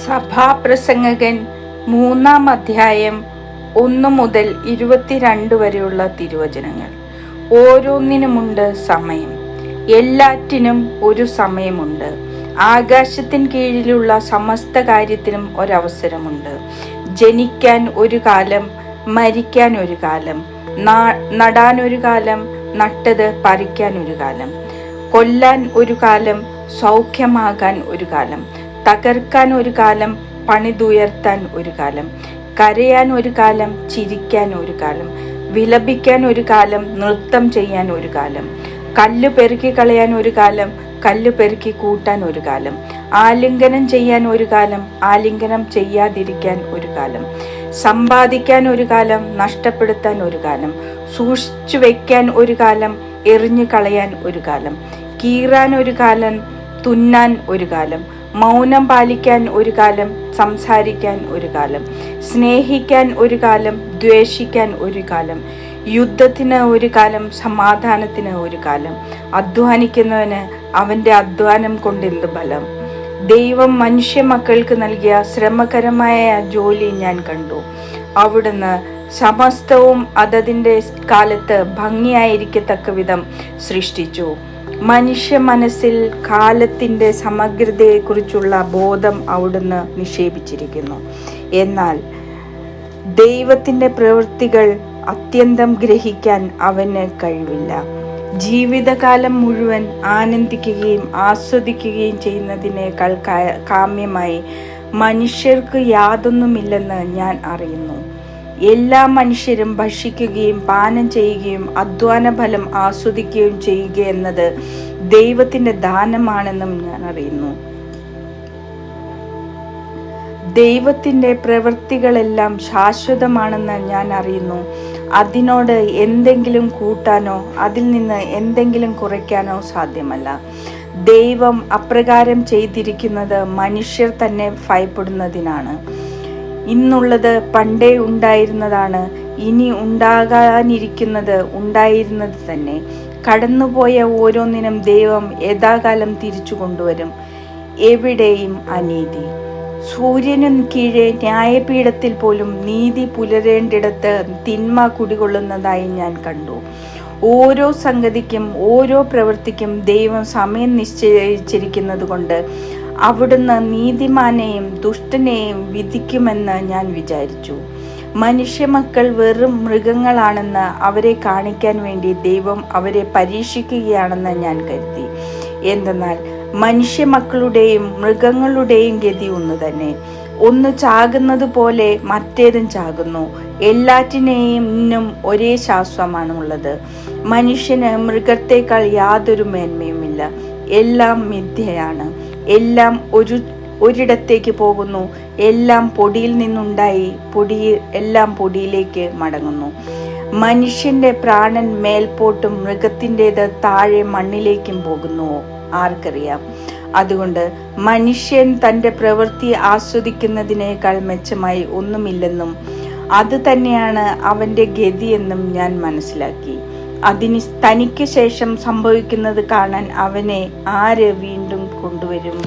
സഭാപ്രസംഗകൻ 3-ാം അധ്യായം 1 മുതൽ 22 വരെയുള്ള തിരുവചനങ്ങൾ. ഓരോന്നിനുമുണ്ട് സമയം, എല്ലാറ്റിനും ഒരു സമയമുണ്ട്. ആകാശത്തിൻ കീഴിലുള്ള സമസ്ത കാര്യത്തിനും ഒരവസരമുണ്ട്. ജനിക്കാൻ ഒരു കാലം, മരിക്കാൻ ഒരു കാലം, നടാൻ ഒരു കാലം, നട്ടത് പറിക്കാൻ ഒരു കാലം, കൊല്ലാൻ ഒരു കാലം, സൗഖ്യമാകാൻ ഒരു കാലം, തകർക്കാൻ ഒരു കാലം, പണിതുയർത്താൻ ഒരു കാലം, കരയാൻ ഒരു കാലം, ചിരിക്കാൻ ഒരു കാലം, വിലപിക്കാൻ ഒരു കാലം, നൃത്തം ചെയ്യാൻ ഒരു കാലം, കല്ല് പെറുക്കി കളയാൻ ഒരു കാലം, കല്ല് പെറുക്കി കൂട്ടാൻ ഒരു കാലം, ആലിംഗനം ചെയ്യാൻ ഒരു കാലം, ആലിംഗനം ചെയ്യാതിരിക്കാൻ ഒരു കാലം, സമ്പാദിക്കാൻ ഒരു കാലം, നഷ്ടപ്പെടുത്താൻ ഒരു കാലം, സൂക്ഷിച്ചു വയ്ക്കാൻ ഒരു കാലം, എറിഞ്ഞു കളയാൻ ഒരു കാലം, കീറാൻ ഒരു കാലം, തുന്നാൻ ഒരു കാലം, മൗനം പാലിക്കാൻ ഒരു കാലം, സംസാരിക്കാൻ ഒരു കാലം, സ്നേഹിക്കാൻ ഒരു കാലം, ദ്വേഷിക്കാൻ ഒരു കാലം, യുദ്ധത്തിന് ഒരു കാലം, സമാധാനത്തിന് ഒരു കാലം, അധ്വാനിക്കുന്നവന് അവൻ്റെ അധ്വാനം കൊണ്ടെന്ത് ബലം. ദൈവം മനുഷ്യ മക്കൾക്ക് നൽകിയ ശ്രമകരമായ ജോലി ഞാൻ കണ്ടു. അവിടുന്ന് സമസ്തവും അതതിൻ്റെ കാലത്ത് ഭംഗിയായിരിക്കത്തക്ക വിധം സൃഷ്ടിച്ചു. മനുഷ്യ മനസ്സിൽ കാലത്തിൻ്റെ സമഗ്രതയെക്കുറിച്ചുള്ള ബോധം അവിടുന്ന് നിക്ഷേപിച്ചിരിക്കുന്നു. എന്നാൽ ദൈവത്തിൻ്റെ പ്രവൃത്തികൾ അത്യന്തം ഗ്രഹിക്കാൻ അവന് കഴിവില്ല. ജീവിതകാലം മുഴുവൻ ആനന്ദിക്കുകയും ആസ്വദിക്കുകയും ചെയ്യുന്നതിനേക്കാൾ കാമ്യമായി മനുഷ്യർക്ക് യാതൊന്നുമില്ലെന്ന് ഞാൻ അറിയുന്നു. എല്ലാ മനുഷ്യരും ഭക്ഷിക്കുകയും പാനം ചെയ്യുകയും അധ്വാന ഫലം ആസ്വദിക്കുകയും ചെയ്യുക എന്നത് ദൈവത്തിൻ്റെ ദാനമാണെന്നും ഞാൻ അറിയുന്നു. ദൈവത്തിൻ്റെ പ്രവൃത്തികളെല്ലാം ശാശ്വതമാണെന്ന് ഞാൻ അറിയുന്നു. അതിനോട് എന്തെങ്കിലും കൂട്ടാനോ അതിൽ നിന്ന് എന്തെങ്കിലും കുറയ്ക്കാനോ സാധ്യമല്ല. ദൈവം അപ്രകാരം ചെയ്തിരിക്കുന്നത് മനുഷ്യർ തന്നെ ഭയപ്പെടുന്നതിനാണ്. ഇന്നുള്ളത് പണ്ടേ ഉണ്ടായിരുന്നതാണ്, ഇനി ഉണ്ടാകാനിരിക്കുന്നത് ഉണ്ടായിരുന്നത് തന്നെ. കടന്നുപോയ ഓരോന്നിനും ദൈവം യഥാകാലം തിരിച്ചു കൊണ്ടുവരും. എവിടെയും അനീതി. സൂര്യനു കീഴെ ന്യായപീഠത്തിൽ പോലും നീതി പുലരേണ്ടിടത്ത് തിന്മ കുടികൊള്ളുന്നതായി ഞാൻ കണ്ടു. ഓരോ സംഗതിക്കും ഓരോ പ്രവൃത്തിക്കും ദൈവം സമയം നിശ്ചയിച്ചിരിക്കുന്നത് കൊണ്ട് അവിടുന്ന് നീതിമാനെയും ദുഷ്ടനെയും വിധിക്കുമെന്ന് ഞാൻ വിചാരിച്ചു. മനുഷ്യമക്കൾ വെറും മൃഗങ്ങളാണെന്ന് അവരെ കാണിക്കാൻ വേണ്ടി ദൈവം അവരെ പരീക്ഷിക്കുകയാണെന്ന് ഞാൻ കരുതി. എന്തെന്നാൽ മനുഷ്യമക്കളുടെയും മൃഗങ്ങളുടെയും ഗതി ഒന്നു തന്നെ. ഒന്ന് ചാകുന്നത് പോലെ മറ്റേതും ചാകുന്നു. എല്ലാറ്റിനെയും ഒരേ ശാസ്ത്രമാണുള്ളത്. മനുഷ്യന് മൃഗത്തേക്കാൾ യാതൊരു മേന്മയുമില്ല. എല്ലാം മിഥ്യയാണ്. എല്ലാം ഒരിടത്തേക്ക് പോകുന്നു. എല്ലാം പൊടിയിൽ നിന്നുണ്ടായി, എല്ലാം പൊടിയിലേക്ക് മടങ്ങുന്നു. മനുഷ്യന്റെ പ്രാണൻ മേൽപോട്ടും മൃഗത്തിൻ്റെത് താഴെ മണ്ണിലേക്കും പോകുന്നുവോ ആർക്കറിയാം. അതുകൊണ്ട് മനുഷ്യൻ തൻ്റെ പ്രവൃത്തി ആസ്വദിക്കുന്നതിനേക്കാൾ മെച്ചമായി ഒന്നുമില്ലെന്നും അത് തന്നെയാണ് അവൻ്റെ ഗതിയെന്നും ഞാൻ മനസ്സിലാക്കി. തനിക്ക് ശേഷം സംഭവിക്കുന്നത് കാണാൻ അവനെ ആര് വീണ്ടും കൊണ്ടുവരും?